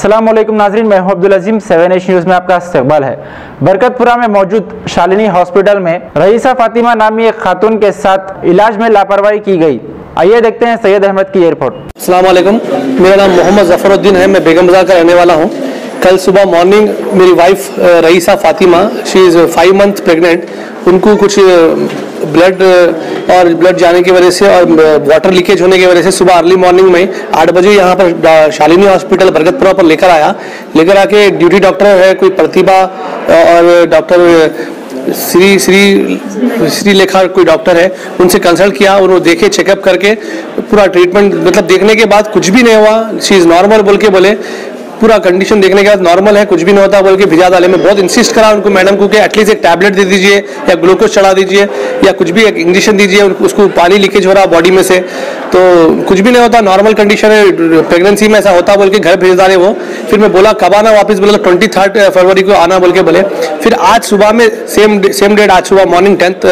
अस्सलाम वालेकुम नाज़रीन, मैं हूं अब्दुल अजीम। 7H न्यूज़ में आपका इस्तकबाल है। बरकतपुरा में मौजूद शालिनी हॉस्पिटल में रईसा फातिमा नामी एक खातून के साथ इलाज में लापरवाही की गई। आइए देखते हैं सैयद अहमद की रिपोर्ट। अस्सलाम वालेकुम, मेरा नाम मोहम्मद ज़फ़रुद्दीन है, मैं बेगम बाज़ार का रहने वाला हूँ। कल सुबह मॉर्निंग मेरी wife Raisa Fatima, she is 5 month pregnant, उनको कुछ ब्लड जाने की वजह से और वाटर लीकेज होने की वजह से सुबह अर्ली मॉर्निंग में 8 बजे यहाँ पर शालिनी हॉस्पिटल बरकतपुरा पर लेकर आके ड्यूटी डॉक्टर है कोई प्रतिभा और डॉक्टर श्री लेखा कोई डॉक्टर है, उनसे कंसल्ट किया और वो देखे चेकअप करके पूरा ट्रीटमेंट मतलब देखने के बाद कुछ भी नहीं हुआ, शी इज़ नॉर्मल बोल के बोले। पूरा कंडीशन देखने के बाद नॉर्मल है, कुछ भी नहीं होता बोल के भिजा डाले। मैं बहुत इंसिस्ट करा उनको मैडम को कि एटलीस्ट एक टैबलेट दे दीजिए या ग्लूकोज चढ़ा दीजिए या कुछ भी एक इंजेक्शन दीजिए, उसको पानी लीकेज हो रहा बॉडी में से, तो कुछ भी नहीं होता, नॉर्मल कंडीशन है, प्रेगनेंसी में ऐसा होता बोल के घर भेज डाले वो। फिर मैं बोला कब आना वापस, बोला 23 फरवरी को आना बोल के बोले। फिर आज सुबह में सेम डेट, आज सुबह मॉर्निंग 10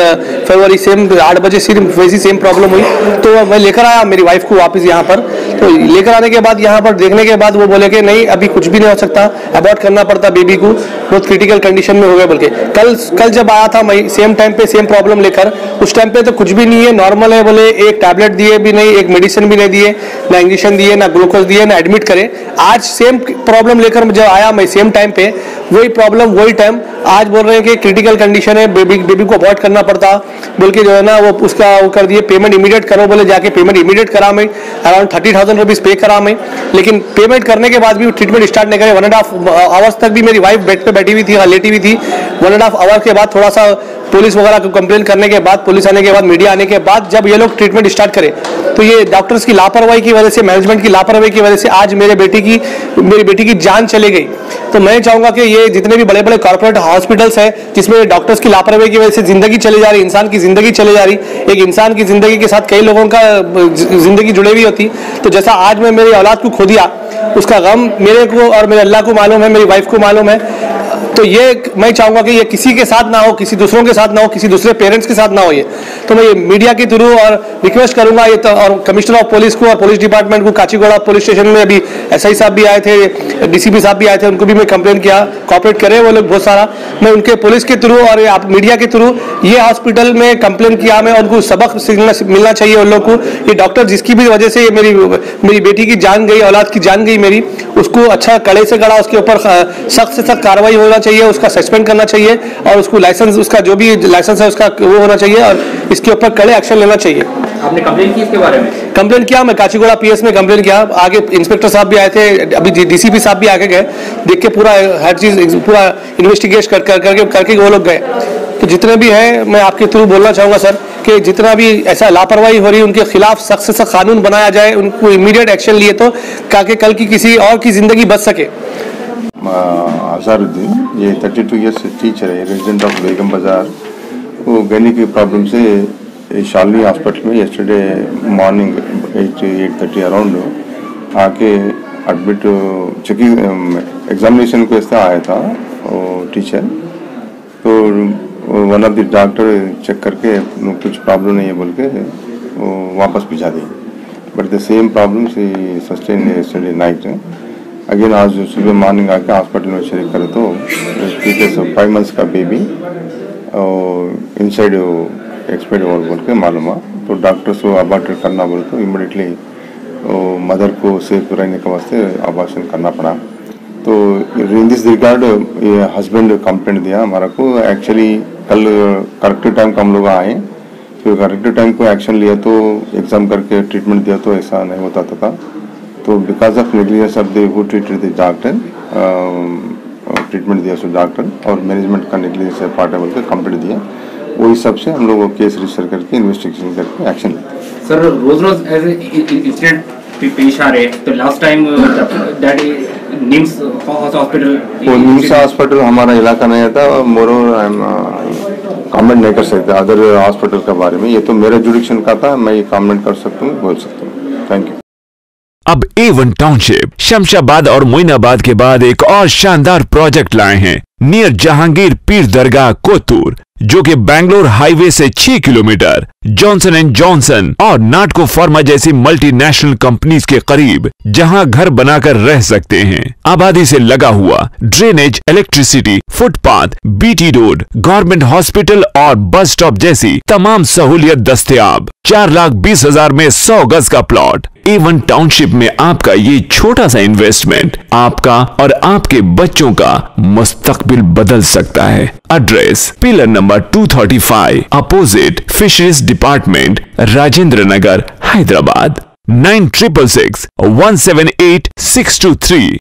फरवरी सेम 8 बजे सिर्फ वैसी सेम प्रॉब्लम हुई, तो मैं लेकर आया मेरी वाइफ को वापस यहाँ पर। तो लेकर आने के बाद यहाँ पर देखने के बाद वो बोले कि नहीं अभी कुछ भी नहीं हो सकता, अबॉर्ट करना पड़ता बेबी को, बहुत क्रिटिकल कंडीशन में हो गया बोल के। कल जब आया था मैं सेम टाइम पे सेम प्रॉब्लम लेकर, उस टाइम पे तो कुछ भी नहीं है, नॉर्मल है बोले, एक टैबलेट दिए भी नहीं, एक मेडिसिन भी नहीं दिए, ना इंजेक्शन दिए, ना ग्लूकोज दिए, ना एडमिट करे। आज सेम प्रॉब्लम लेकर जब आया मैं सेम टाइम पे, वही प्रॉब्लम वही टाइम, आज बोल रहे हैं कि क्रिटिकल कंडीशन है, बेबी को अबॉर्ट करना पड़ता बोल के जो है ना वो उसका वो कर दिए, पेमेंट इमीडिएट करो बोले, जाके पेमेंट इमीडिएट करा मैं, अराउंड 30,000 रुपीज़ पे करा मैं। लेकिन पेमेंट करने के बाद भी ट्रीटमेंट स्टार्ट नहीं करे। 1.5 आवर्स तक भी मेरी वाइफ बेड पे बैठी हुई थी, लेटी हुई थी। 1.5 आवर के बाद थोड़ा सा पुलिस वगैरह को कंप्लेन करने के बाद, पुलिस आने के बाद, मीडिया आने के बाद जब ये लोग ट्रीटमेंट स्टार्ट करे, तो ये डॉक्टर्स की लापरवाही की वजह से, मैनेजमेंट की लापरवाही की वजह से आज मेरी बेटी की जान चली गई। तो मैं चाहूँगा कि ये जितने भी बड़े बड़े कॉर्पोरेट हॉस्पिटल्स हैं जिसमें डॉक्टर्स की लापरवाही की वजह से जिंदगी चली जा रही, इंसान की जिंदगी चली जा रही, एक इंसान की जिंदगी के साथ कई लोगों का जिंदगी जुड़ी हुई होती, तो जैसा आज मैं मेरी औलाद को खो दिया, उसका गम मेरे को और मेरे अल्लाह को मालूम है, मेरी वाइफ को मालूम है। तो ये मैं चाहूँगा कि ये किसी के साथ ना हो, किसी दूसरों के साथ ना हो, किसी दूसरे पेरेंट्स के साथ ना हो। ये तो मैं ये मीडिया के थ्रू और रिक्वेस्ट करूंगा ये तो, और कमिश्नर ऑफ पुलिस को और पुलिस डिपार्टमेंट को, काचीगुड़ा पुलिस स्टेशन में अभी SI साहब भी आए थे, DCP साहब भी आए थे, उनको भी मैं कंप्लेन किया, कॉपरेट करे वो लोग बहुत सारा। मैं उनके पुलिस के थ्रू और आप मीडिया के थ्रू ये हॉस्पिटल में कंप्लेन किया, मैं उनको सबक मिलना चाहिए उन लोग को। ये डॉक्टर जिसकी भी वजह से मेरी बेटी की जान गई, औलाद की जान गई मेरी, उसको अच्छा कड़े से कड़ा उसके ऊपर सख्त से सख्त कार्रवाई होना चाहिए, उसका सस्पेंड करना चाहिए और उसको लाइसेंस, उसका जो भी लाइसेंस है उसका वो होना चाहिए और इसके ऊपर कड़े एक्शन लेना चाहिए। आपने कंप्लेन की इसके बारे में? कंप्लेन किया, मैं काचीगुड़ा PS में कंप्लेन किया, आगे इंस्पेक्टर साहब भी आए थे, अभी DCP साहब भी आके गए, देख के पूरा हर चीज पूरा इन्वेस्टिगेट करके वो लोग गए। तो जितने भी है मैं आपके थ्रू बोलना चाहूँगा सर कि जितना भी ऐसा लापरवाही हो रही है उनके खिलाफ सख्त से सख्त कानून बनाया जाए, उनको इमीडिएट एक्शन लिए तो ताकि कल की किसी और की जिंदगी बच सके। अज़हरुद्दीन, ये 32 ईयर्स टीचर है, रेजिडेंट ऑफ बेगम बाज़ार। वो गैनी की प्रॉब्लम से शालिनी हॉस्पिटल में येस्टरडे मॉर्निंग 8:30 अराउंड आके एडमिट चेकिंग एग्जामिनेशन को ऐसा आया था वो टीचर। तो one of the doctor check करके कुछ प्रॉब्लम नहीं है बोल के वो वापस भिजा दी, बट द सेम प्रॉब्लम से सस्टेन येस्टरडे नाइट। अगेन आज सुबह मॉर्निंग आके हॉस्पिटल में चेक करे तो 5 मंथ्स का बेबी और इनसाइड एक्सपायर्ड और बोल के मालूम हुआ। तो डॉक्टर्स को अबॉर्ट करना बोले तो इमीडिएटली मदर को सेफ रहने के वास्ते अबॉर्शन करना पड़ा। तो इन दिस रिगार्ड ये हस्बैंड कंप्लेंट दिया हमारा को। एक्चुअली कल करेक्टिव टाइम को हम लोग आए, तो करेक्टिव टाइम को एक्शन लिया तो एग्जाम करके ट्रीटमेंट दिया तो ऐसा नहीं होता था। तो because of negligence of the who treated the doctor, treatment दिया सो डॉक्टर और मैनेजमेंट का नेग्लिजेंस है पार्ट है बोलकर कंप्लेंट दिया। वही सबसे हम लोग केस रजिस्टर करके इन्वेस्टिगेशन करके एक्शन लेते। सर रोज ऐसे इंसिडेंट पेश आ रहे हैं, तो last time that NIMS hospital, वो निम्स हॉस्पिटल हमारा इलाका नहीं था, मोर आई एम कमेंट नहीं कर सकते अदर हॉस्पिटल के बारे में। ये तो मेरा जुडिक्शन का था, मैं ये कमेंट कर सकता हूँ, बोल सकता हूँ। Thank you. अब A1 टाउनशिप शमशाबाद और मोइनाबाद के बाद एक और शानदार प्रोजेक्ट लाए हैं नियर जहांगीर पीर दरगाह कोतूर। जो कि बैंगलोर हाईवे से 6 किलोमीटर जॉनसन एंड जॉनसन और नाटको फार्मा जैसी मल्टीनेशनल कंपनीज के करीब, जहां घर बनाकर रह सकते हैं। आबादी से लगा हुआ, drainage, electricity, footpath, BT road, government hospital और बस स्टॉप जैसी तमाम सहूलियत दस्तयाब। 4,20,000 में 100 गज का प्लॉट। A1 टाउनशिप में आपका ये छोटा सा इन्वेस्टमेंट आपका और आपके बच्चों का मुस्तकबिल बदल सकता है। Address pillar number 235 opposite fisheries department, Rajendra Nagar, Hyderabad. 9666178623।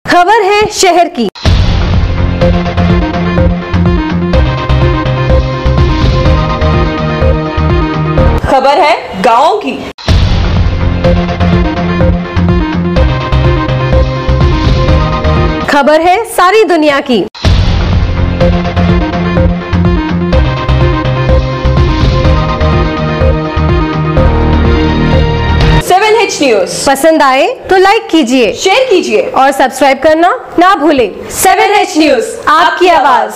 खबर है शहर की। खबर है गांव की। खबर है सारी दुनिया की। 7H न्यूज़ पसंद आए तो लाइक कीजिए, शेयर कीजिए और सब्सक्राइब करना ना भूलें। 7H न्यूज़, आपकी आवाज।